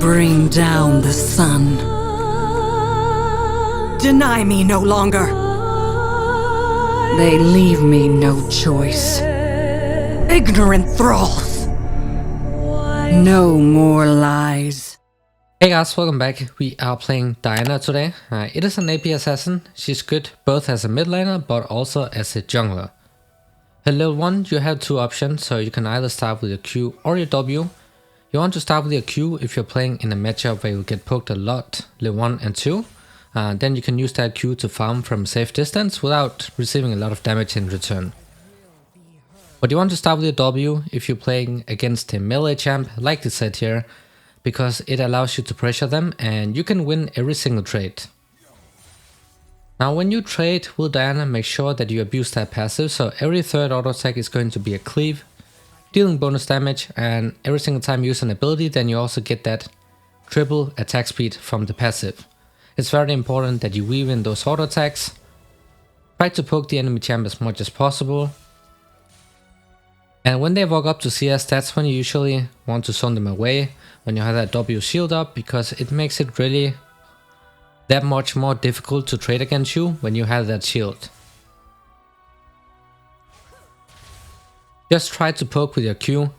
bring down the sun. Deny me no longer. They leave me no choice. Ignorant thralls. No more lies. Hey guys, welcome back. We are playing Diana today. It is an AP assassin. She's good both as a mid laner but also as a jungler. Her level 1 you have two options, so you can either start with your Q or your W. You want to start with your Q if you're playing in a matchup where you get poked a lot, level 1 and 2. Then you can use that Q to farm from a safe distance without receiving a lot of damage in return. But you want to start with your W if you're playing against a melee champ like this set here, because it allows you to pressure them and you can win every single trade. Now when you trade with Diana, make sure that you abuse that passive, so every third auto attack is going to be a cleave, dealing bonus damage, and every single time you use an ability then you also get that triple attack speed from the passive. It's very important that you weave in those auto attacks, try to poke the enemy champ as much as possible. And when they walk up to CS, that's when you usually want to zone them away, when you have that W shield up, because it makes it really that much more difficult to trade against you when you have that shield. Just try to poke with your Q.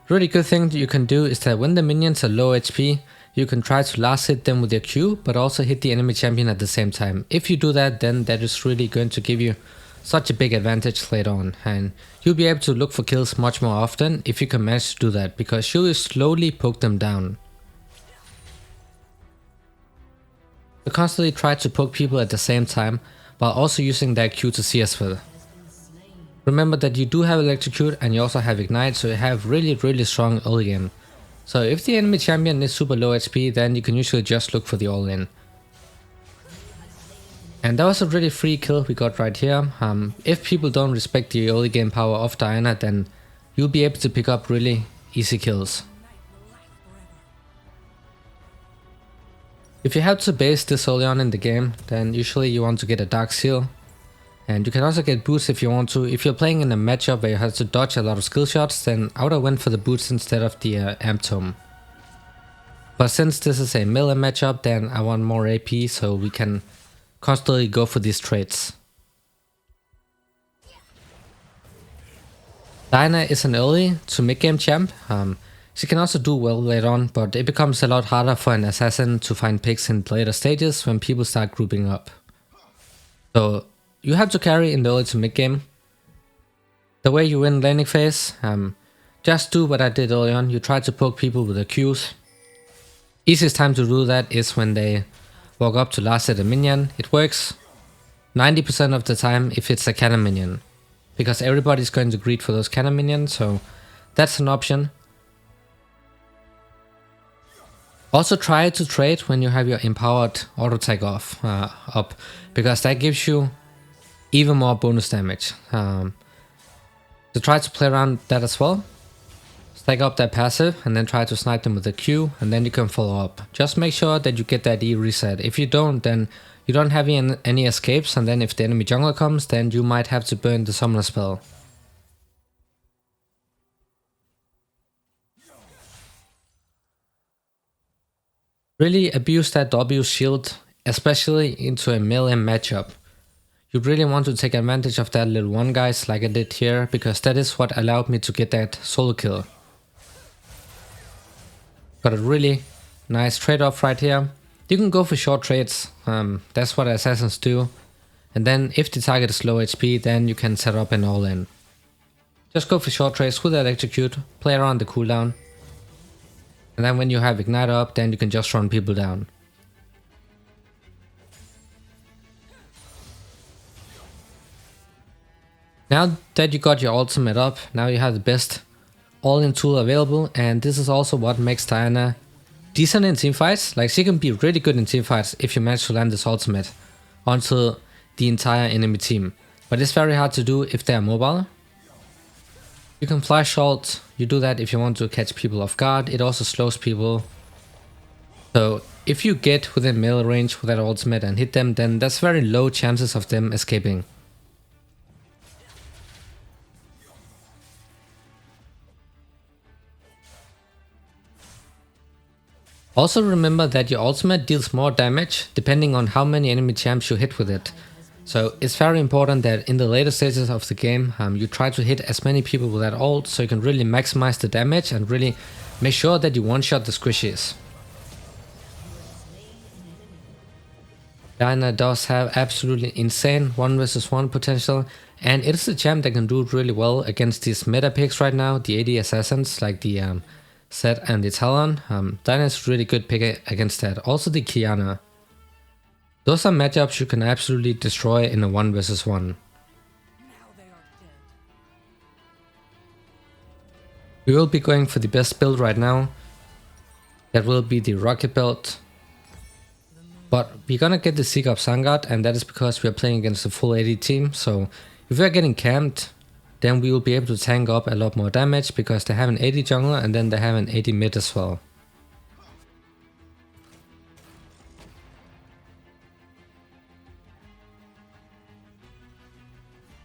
Really good thing that you can do is that when the minions are low HP, you can try to last hit them with your Q, but also hit the enemy champion at the same time. If you do that, then that is really going to give you such a big advantage later on, and you'll be able to look for kills much more often if you can manage to do that, because you will slowly poke them down. So constantly try to poke people at the same time while also using that Q to CS with. Remember that you do have electrocute and you also have ignite, so you have really strong early game. So if the enemy champion is super low HP, then you can usually just look for the all in. And that was a really free kill we got right here. If people don't respect the early game power of Diana, then you'll be able to pick up really easy kills. If you have to base this early on in the game, then usually you want to get a Dark Seal. And you can also get boots if you want to. If you're playing in a matchup where you have to dodge a lot of skill shots, then I would have went for the boots instead of the Amp Tome. But since this is a melee matchup, then I want more AP, so we can constantly go for these trades. Diana is an early to mid game champ. She can also do well later on, but it becomes a lot harder for an assassin to find picks in later stages when people start grouping up. So you have to carry in the early to mid game. The way you win laning phase, just do what I did early on. You try to poke people with the Qs. Easiest time to do that is when they walk up to last hit a minion. It works 90% of the time if it's a cannon minion, because everybody's going to greet for those cannon minions, so that's an option. Also try to trade when you have your empowered auto attack up, because that gives you even more bonus damage. So try to play around that as well. Stack up that passive and then try to snipe them with the Q, and then you can follow up. Just make sure that you get that E reset. If you don't, then you don't have any escapes, and then if the enemy jungler comes, then you might have to burn the summoner spell. Really abuse that W shield, especially into a melee matchup. You really want to take advantage of that level 1 guys like I did here, because that is what allowed me to get that solo kill. Got a really nice trade-off right here. You can go for short trades, that's what assassins do. And then if the target is low HP, then you can set up an all-in. Just go for short trades with electrocute, play around the cooldown. And then when you have ignite up, then you can just run people down. Now that you got your ultimate up, now you have the best all-in tool available, and this is also what makes Diana decent in teamfights. Like, she can be really good in teamfights if you manage to land this ultimate onto the entire enemy team. But it's very hard to do if they are mobile. You can flash ult, you do that if you want to catch people off guard. It also slows people. So if you get within melee range with that ultimate and hit them, then there's very low chances of them escaping. Also remember that your ultimate deals more damage depending on how many enemy champs you hit with it. So it's very important that in the later stages of the game, you try to hit as many people with that ult so you can really maximize the damage and really make sure that you one-shot the squishies. Diana does have absolutely insane 1 versus 1 potential, and it is a champ that can do really well against these meta picks right now, the AD assassins like the Zed and the Talon. Diana is a really good pick against that. Also the Kiana. Those are matchups you can absolutely destroy in a 1 versus 1. We will be going for the best build right now. That will be the rocket build. But we're gonna get the Seeker of Sangard, and that is because we are playing against a full AD team. So if we are getting camped, then we will be able to tank up a lot more damage because they have an AD jungler and then they have an AD mid as well.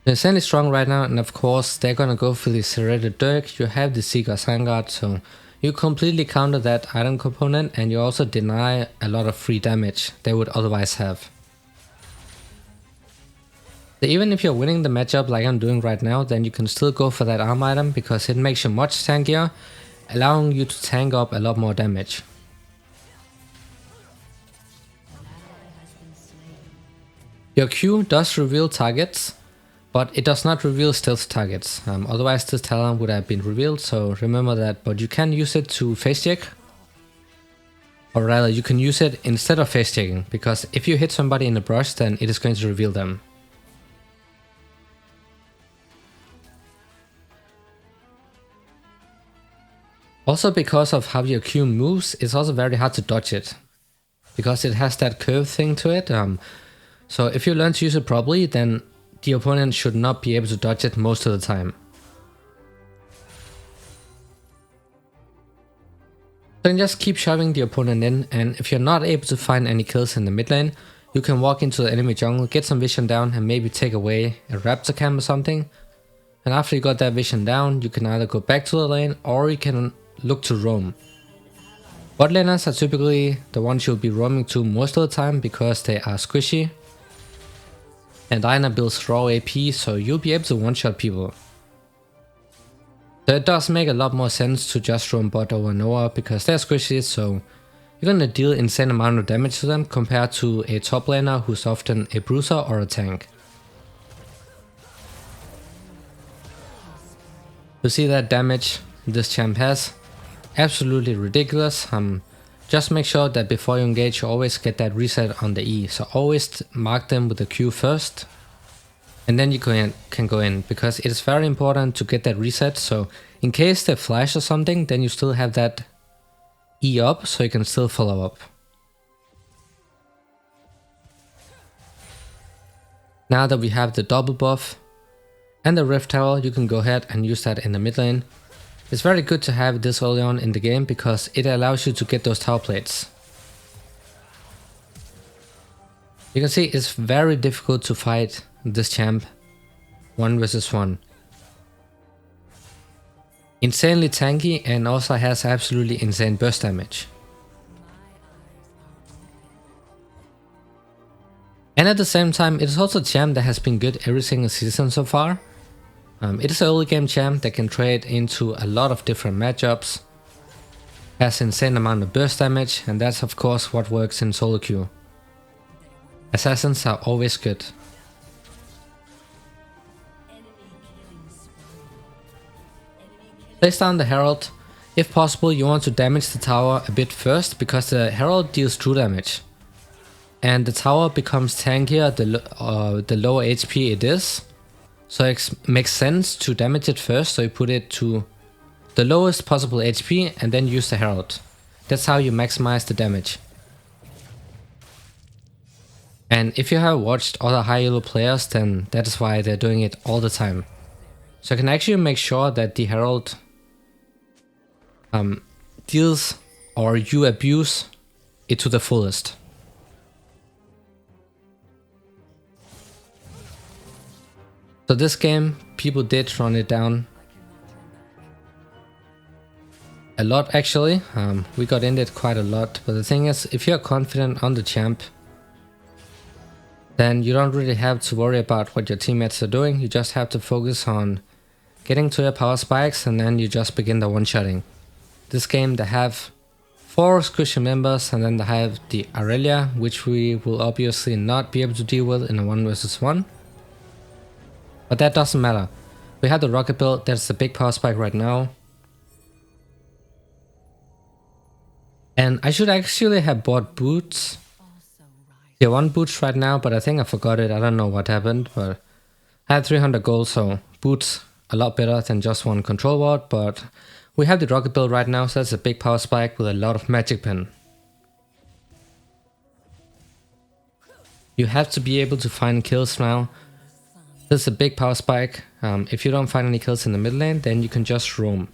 They're insanely strong right now, and of course they're gonna go for the Serrated Dirk. You have the Seeker Sangard, so you completely counter that item component, and you also deny a lot of free damage they would otherwise have. So even if you're winning the matchup like I'm doing right now, then you can still go for that arm item because it makes you much tankier, allowing you to tank up a lot more damage. Your Q does reveal targets, but it does not reveal stealth targets. Otherwise this talent would have been revealed, so remember that. But you can use it to face check. Or rather, you can use it instead of face checking, because if you hit somebody in the brush, then it is going to reveal them. Also, because of how your Q moves, it's also very hard to dodge it. Because it has that curve thing to it. So if you learn to use it properly, then the opponent should not be able to dodge it most of the time. Then just keep shoving the opponent in, and if you're not able to find any kills in the mid lane, you can walk into the enemy jungle, get some vision down and maybe take away a raptor camp or something. And after you got that vision down, you can either go back to the lane or you can look to roam. Bot laners are typically the ones you'll be roaming to most of the time because they are squishy. And Diana builds raw AP, so you'll be able to one-shot people. So it does make a lot more sense to just roam bot over Nova because they're squishy, so you're gonna deal insane amount of damage to them compared to a top laner who's often a bruiser or a tank. You see that damage this champ has? Absolutely ridiculous. Just make sure that before you engage you always get that reset on the E. So always mark them with the Q first. And then you can go in, because it is very important to get that reset. So in case they flash or something, then you still have that E up so you can still follow up. Now that we have the double buff and the Rift Tower, you can go ahead and use that in the mid lane. It's very good to have this early on in the game because it allows you to get those tower plates. You can see it's very difficult to fight this champ 1 versus 1. Insanely tanky and also has absolutely insane burst damage. And at the same time, it is also a champ that has been good every single season so far. It is an early game champ that can trade into a lot of different matchups, has insane amount of burst damage, and that's of course what works in solo queue. Assassins are always good. Place down the Herald. If possible, you want to damage the tower a bit first, because the Herald deals true damage. And the tower becomes tankier the lower HP it is. So it makes sense to damage it first, so you put it to the lowest possible HP and then use the Herald. That's how you maximize the damage. And if you have watched other high elo players, then that is why they're doing it all the time. So you can actually make sure that the Herald deals, or you abuse it to the fullest. So this game, people did run it down a lot actually. We got ended quite a lot, but the thing is, if you're confident on the champ, then you don't really have to worry about what your teammates are doing. You just have to focus on getting to your power spikes, and then you just begin the one-shotting. This game, they have 4 squishy members, and then they have the Aurelia, which we will obviously not be able to deal with in a 1 versus 1. But that doesn't matter. We have the rocket build, that's the big power spike right now. And I should actually have bought boots. Tier 1 boots right now, but I think I forgot it. I don't know what happened, but I had 300 gold, so boots a lot better than just 1 control ward. But we have the rocket build right now, so that's a big power spike with a lot of magic pen. You have to be able to find kills now. This is a big power spike. If you don't find any kills in the mid lane, then you can just roam.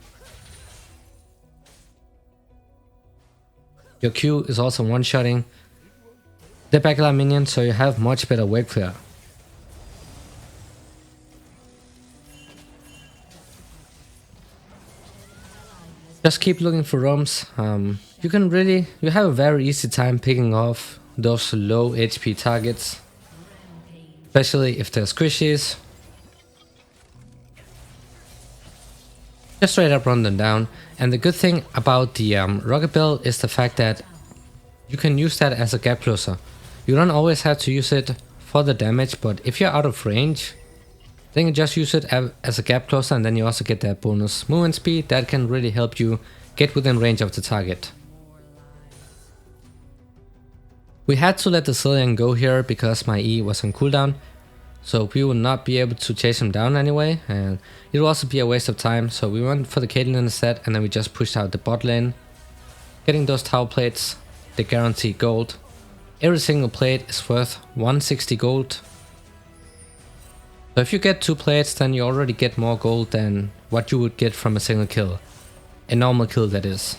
Your Q is also one-shotting the backline minion, so you have much better wave clear. Just keep looking for roams. You have a very easy time picking off those low HP targets, especially if they're squishies. Just straight up run them down. And the good thing about the rocket build is the fact that you can use that as a gap closer. You don't always have to use it for the damage, but if you're out of range, then you just use it as a gap closer, and then you also get that bonus movement speed that can really help you get within range of the target. We had to let the Cillian go here because my E was on cooldown, so we will not be able to chase him down anyway, and it will also be a waste of time, so we went for the Caitlyn instead, and then we just pushed out the bot lane. Getting those tower plates, they guarantee gold. Every single plate is worth 160 gold. So if you get 2 plates, then you already get more gold than what you would get from a single kill. A normal kill, that is.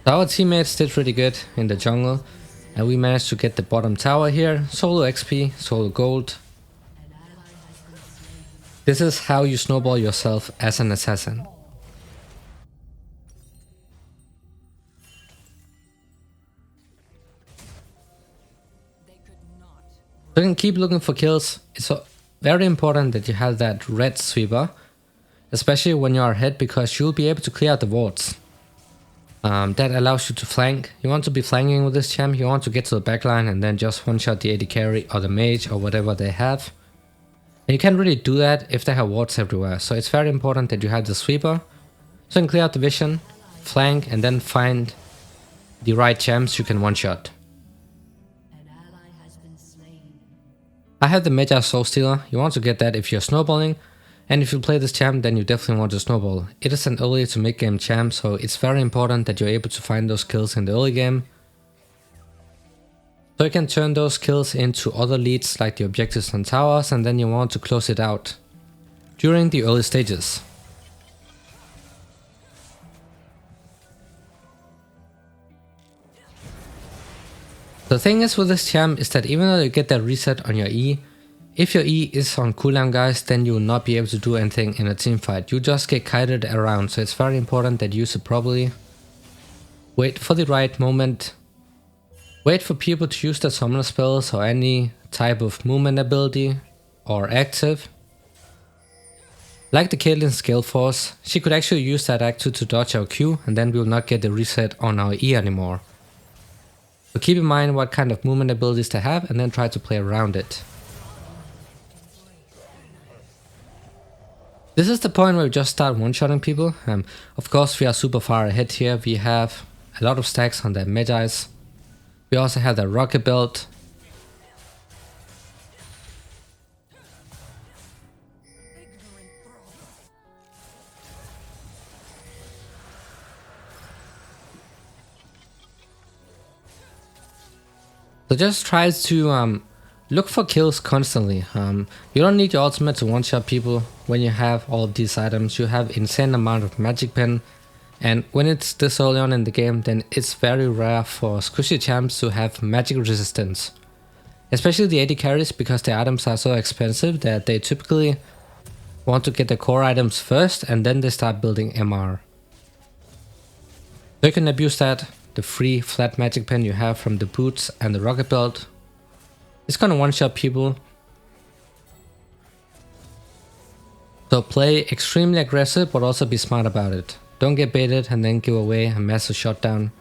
So our teammates did pretty good in the jungle, and we managed to get the bottom tower here. Solo XP, solo gold. This is how you snowball yourself as an assassin. So you can keep looking for kills. It's very important that you have that red sweeper, especially when you are ahead, because you'll be able to clear out the wards. That allows you to flank. You want to be flanking with this champ, you want to get to the backline and then just one-shot the AD carry or the mage or whatever they have. And you can't really do that if they have wards everywhere, so it's very important that you have the sweeper, so you can clear out the vision, flank, and then find the right champs you can one-shot. I have the Magi Soul Stealer. You want to get that if you're snowballing, and if you play this champ, then you definitely want to snowball. It is an early to mid game champ, so it's very important that you're able to find those kills in the early game. So you can turn those kills into other leads like the objectives and towers, and then you want to close it out during the early stages. The thing is with this champ is that even though you get that reset on your E, if your E is on cooldown, guys, then you will not be able to do anything in a team fight. You just get kited around, so it's very important that you use it properly. Wait for the right moment. Wait for people to use their summoner spells or any type of movement ability or active. Like the Caitlyn Scale Force, she could actually use that active to dodge our Q, and then we will not get the reset on our E anymore. So keep in mind what kind of movement abilities they have and then try to play around it. This is the point where we just start one-shotting people. Of course we are super far ahead here. We have a lot of stacks on the Magi's. We also have the rocket belt. So just try to look for kills constantly. You don't need your ultimate to one-shot people when you have all of these items. You have insane amount of magic pen, and when it's this early on in the game, then it's very rare for squishy champs to have magic resistance. Especially the AD carries, because the items are so expensive that they typically want to get the core items first, and then they start building MR. So you can abuse that. The free flat magic pen you have from the boots and the rocket belt. It's gonna one-shot people. So play extremely aggressive, but also be smart about it. Don't get baited and then give away a massive shutdown.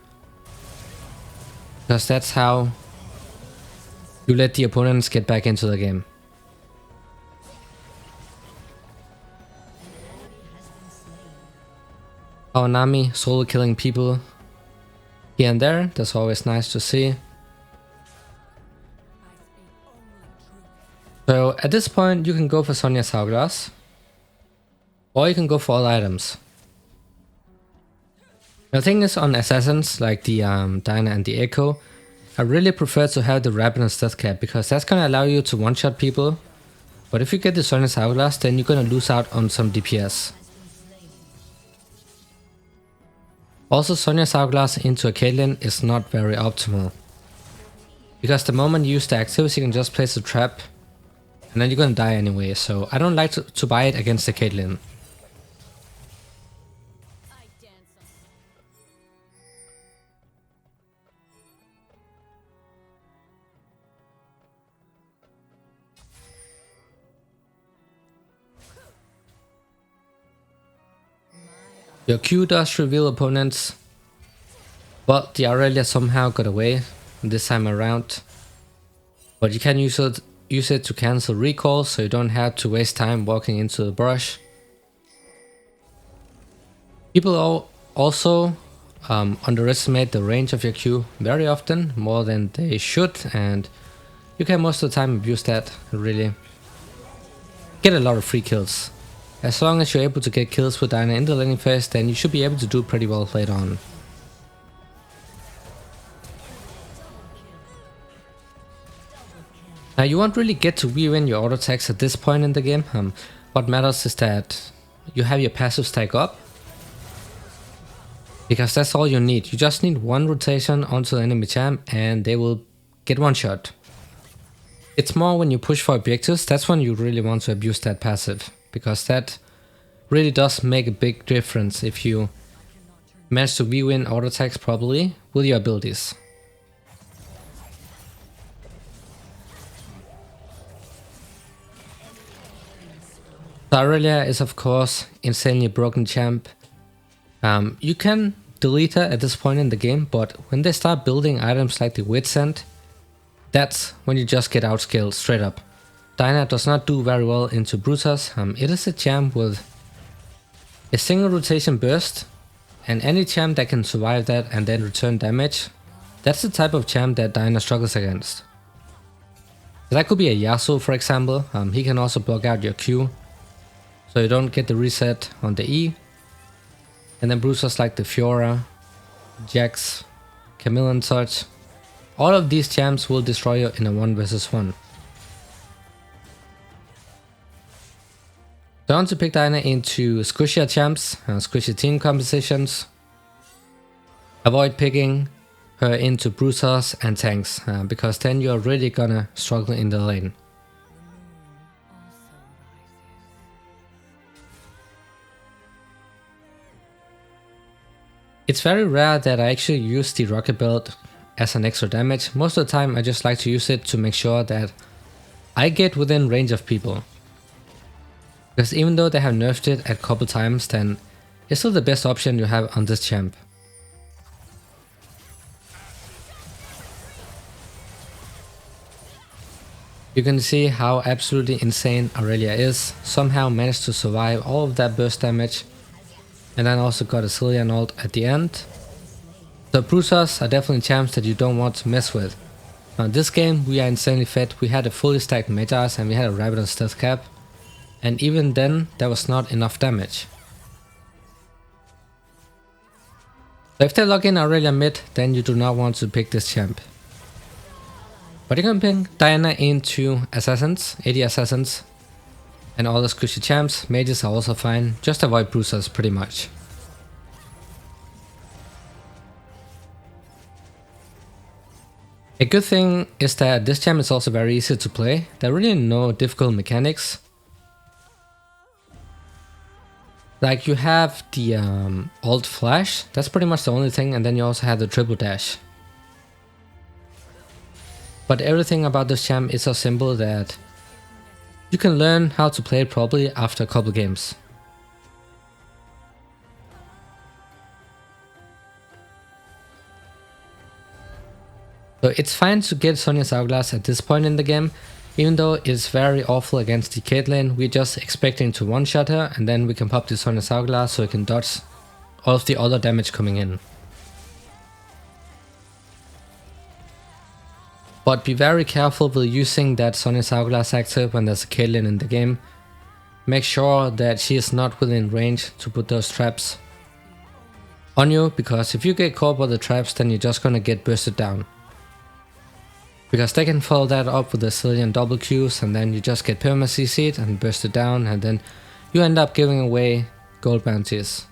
Because that's how you let the opponents get back into the game. Our Nami solo killing people here and there, that's always nice to see. So at this point you can go for Sonya's Hourglass, or you can go for all items. The thing is, on assassins like the Diana and the Echo, I really prefer to have the Rapid and Stealth cap, because that's gonna allow you to one-shot people. But if you get the Sonya's Hourglass, then you're gonna lose out on some DPS. Also, Sonya's Hourglass into a Caitlyn is not very optimal. Because the moment you use the activity, you can just place a trap, and then you're gonna die anyway, so I don't like to buy it against the Caitlyn. Your Q does reveal opponents, but the Aurelia somehow got away this time around. But you can use it to cancel recall, so you don't have to waste time walking into the brush. People also underestimate the range of your Q very often, more than they should, and you can most of the time abuse that, really get a lot of free kills. As long as you're able to get kills with Diana in the laning phase, then you should be able to do pretty well later on. Now you won't really get to re-win your auto attacks at this point in the game. What matters is that you have your passive stack up, because that's all you need. You just need one rotation onto the enemy champ and they will get one shot. It's more when you push for objectives, that's when you really want to abuse that passive, because that really does make a big difference if you manage to re-win auto attacks properly with your abilities. Aurelia is of course insanely broken champ. You can delete her at this point in the game, but when they start building items like the Wit's End, that's when you just get outscaled straight up. Diana does not do very well into Brutus. It is a champ with a single rotation burst, and any champ that can survive that and then return damage, that's the type of champ that Diana struggles against. That could be a Yasuo, for example. He can also block out your Q, so you don't get the reset on the E. And then Brutus like the Fiora, Jax, Camille and such. All of these champs will destroy you in a 1 versus 1. Down to pick Diana into squishier champs, squishy team compositions. Avoid picking her into bruisers and tanks, because then you're really gonna struggle in the lane. It's very rare that I actually use the rocket belt as an extra damage. Most of the time I just like to use it to make sure that I get within range of people. Because even though they have nerfed it a couple times, then it's still the best option you have on this champ. You can see how absolutely insane Aurelia is. Somehow managed to survive all of that burst damage. And then also got a Cillian ult at the end. The Bruisers are definitely champs that you don't want to mess with. Now in this game we are insanely fed. We had a fully stacked Magi's and we had a Rapid and Stealth cap. And even then that was not enough damage. So if they lock in Aurelia mid, then you do not want to pick this champ. But you can pick Diana into assassins, AD assassins. And all the squishy champs. Mages are also fine, just avoid bruisers pretty much. A good thing is that this champ is also very easy to play. There are really no difficult mechanics. Like you have the alt flash, that's pretty much the only thing, and then you also have the triple dash. But everything about this champ is so simple that you can learn how to play it properly after a couple games. So it's fine to get Sonya's Hourglass at this point in the game, even though it's very awful against the Caitlyn. We're just expecting to one-shot her, and then we can pop the Sonya's Hourglass so we can dodge all of the other damage coming in. But be very careful with using that Sonya's Hourglass active when there's a Caitlyn in the game. Make sure that she is not within range to put those traps on you, because if you get caught by the traps, then you're just gonna get bursted down. Because they can follow that up with a zillion double Qs, and then you just get perma-CC'd and bursted down, and then you end up giving away gold bounties.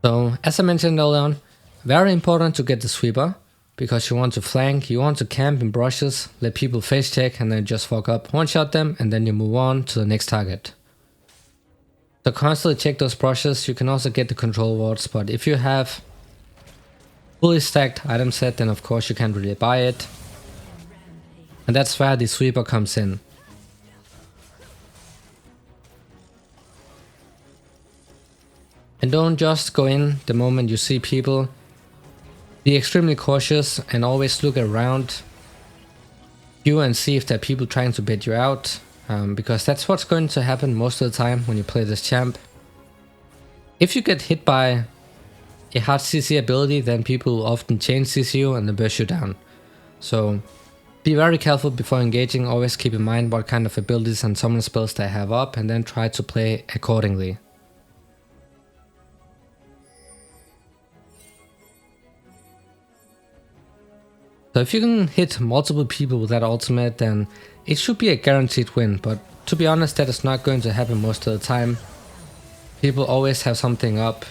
So, as I mentioned earlier on, very important to get the sweeper, because you want to flank, you want to camp in brushes, let people face check, and then just fuck up, one-shot them, and then you move on to the next target. So constantly check those brushes. You can also get the control wards, but if you have fully stacked item set, then of course you can't really buy it. And that's where the sweeper comes in. And don't just go in the moment you see people. Be extremely cautious and always look around you and see if there are people trying to bait you out. Because that's what's going to happen most of the time when you play this champ. If you get hit by a hard CC ability, then people will often chain CC you and then burst you down. So be very careful before engaging, always keep in mind what kind of abilities and summon spells they have up, and then try to play accordingly. So if you can hit multiple people with that ultimate, then it should be a guaranteed win, but to be honest, that is not going to happen most of the time. People always have something up.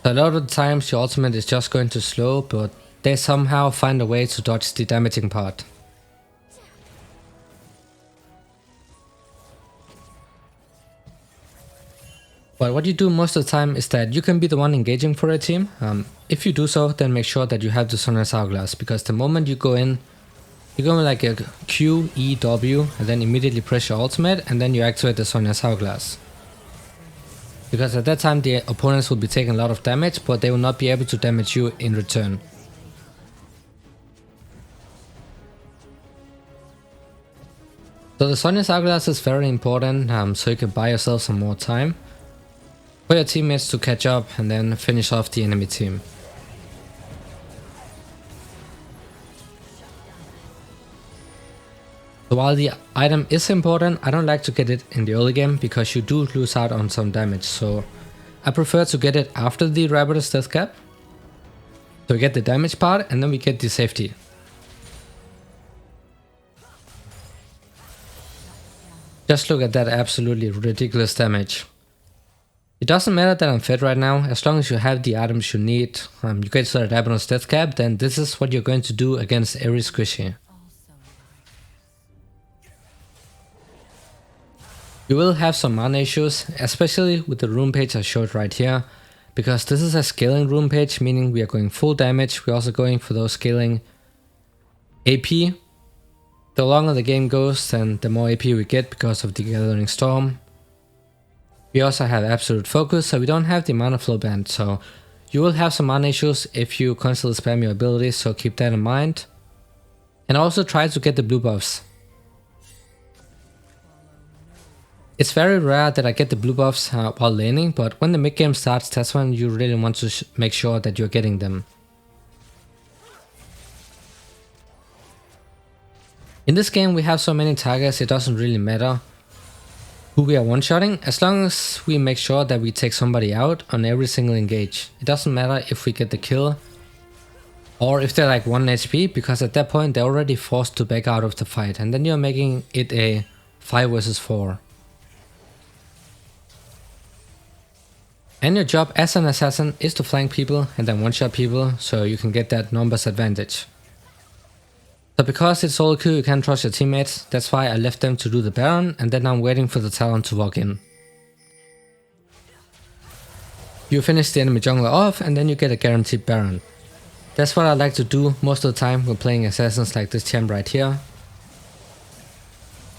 So a lot of the times your ultimate is just going to slow, but they somehow find a way to dodge the damaging part. But what you do most of the time is that you can be the one engaging for a team. If you do so, then make sure that you have the Sonya's Hourglass, because the moment you go in, you go in like a Q, E, W, and then immediately press your ultimate, and then you activate the Sonya's Hourglass. Because at that time the opponents will be taking a lot of damage, but they will not be able to damage you in return. So the Sonya's Hourglass is very important, so you can buy yourself some more time for your teammates to catch up and then finish off the enemy team. So while the item is important, I don't like to get it in the early game because you do lose out on some damage. So I prefer to get it after the Rabidous Death Cap. So we get the damage part and then we get the safety. Just look at that absolutely ridiculous damage. It doesn't matter that I'm fed right now, as long as you have the items you need, you get to the Rabidous Death Cap, then this is what you're going to do against every squishy. You will have some mana issues, especially with the rune page I showed right here, because this is a scaling rune page, meaning we are going full damage. We're also going for those scaling AP. The longer the game goes, then the more AP we get because of the Gathering Storm. We also have absolute focus, so we don't have the mana flow band, so you will have some mana issues if you constantly spam your abilities, so keep that in mind. And also try to get the blue buffs. It's very rare that I get the blue buffs while laning, but when the mid game starts, that's when you really want to make sure that you're getting them. In this game we have so many targets, it doesn't really matter who we are one-shotting, as long as we make sure that we take somebody out on every single engage. It doesn't matter if we get the kill or if they're like 1 HP, because at that point they're already forced to back out of the fight, and then you're making it a 5 versus 4. And your job as an assassin is to flank people and then one-shot people, so you can get that numbers advantage. So because it's solo queue, you can't trust your teammates. That's why I left them to do the Baron, and then I'm waiting for the Talon to walk in. You finish the enemy jungler off, and then you get a guaranteed Baron. That's what I like to do most of the time when playing assassins like this champ right here.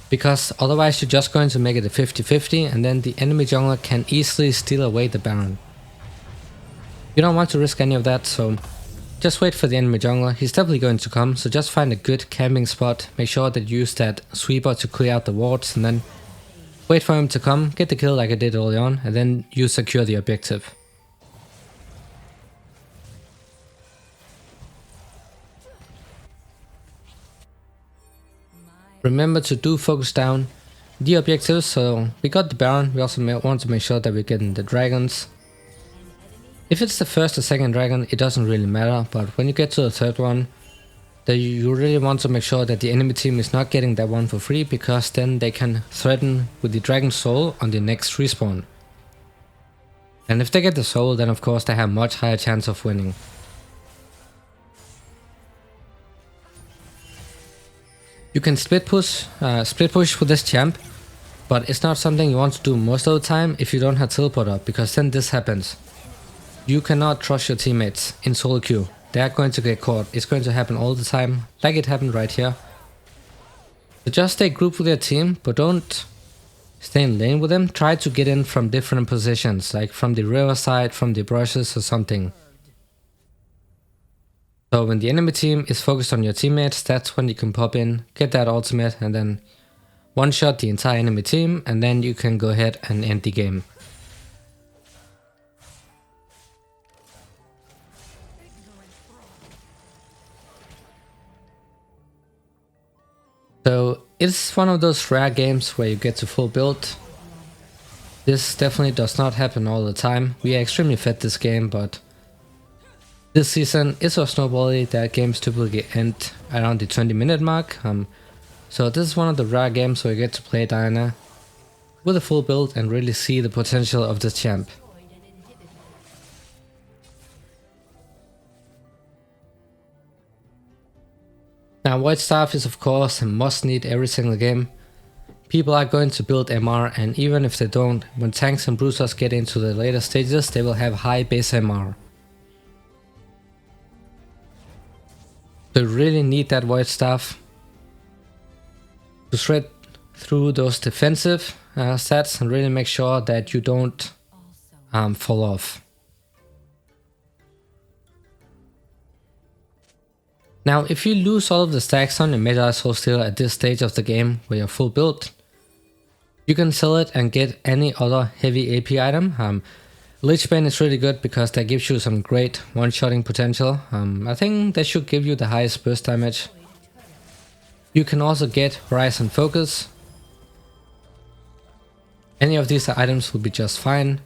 Because otherwise you're just going to make it a 50-50, and then the enemy jungler can easily steal away the Baron. You don't want to risk any of that, so just wait for the enemy jungler. He's definitely going to come, so just find a good camping spot. Make sure that you use that sweeper to clear out the wards, and then wait for him to come, get the kill like I did early on, and then you secure the objective. Remember to do focus down the objectives. So we got the Baron, we also want to make sure that we're getting the dragons. If it's the first or second dragon, it doesn't really matter, but when you get to the third one, then you really want to make sure that the enemy team is not getting that one for free, because then they can threaten with the dragon soul on the next respawn. And if they get the soul, then of course they have much higher chance of winning. You can split push with this champ, but it's not something you want to do most of the time if you don't have teleport up, because then this happens. You cannot trust your teammates in solo queue. They are going to get caught. It's going to happen all the time, like it happened right here. So just stay grouped with your team, but don't stay in lane with them. Try to get in from different positions, like from the river side, from the brushes or something. So when the enemy team is focused on your teammates, that's when you can pop in, get that ultimate, and then one-shot the entire enemy team, and then you can go ahead and end the game. So it's one of those rare games where you get to full build. This definitely does not happen all the time. We are extremely fed this game, but this season is so snowbally that games typically end around the 20-minute mark. So this is one of the rare games where you get to play Diana with a full build and really see the potential of this champ. Now White Staff is of course a must need every single game. People are going to build MR, and even if they don't, when tanks and bruisers get into the later stages, they will have high base MR. So you really need that White Staff to shred through those defensive stats and really make sure that you don't fall off. Now, if you lose all of the stacks on your Meta Soul Stealer at this stage of the game where you're full build, you can sell it and get any other heavy AP item. Lichbane is really good because that gives you some great one-shotting potential. I think that should give you the highest burst damage. You can also get Horizon Focus. Any of these items will be just fine.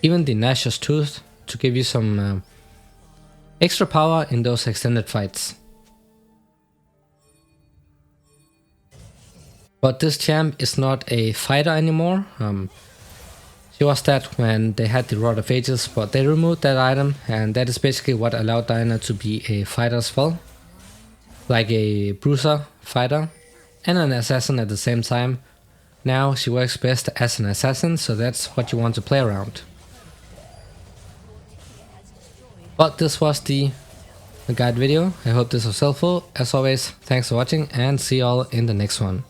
Even the Nashor's Tooth to give you some extra power in those extended fights. But this champ is not a fighter anymore. She was that when they had the Rod of Ages, but they removed that item, and that is basically what allowed Diana to be a fighter as well. Like a bruiser fighter and an assassin at the same time. Now she works best as an assassin, so that's what you want to play around. But this was the guide video. I hope this was helpful. As always, thanks for watching and see y'all in the next one.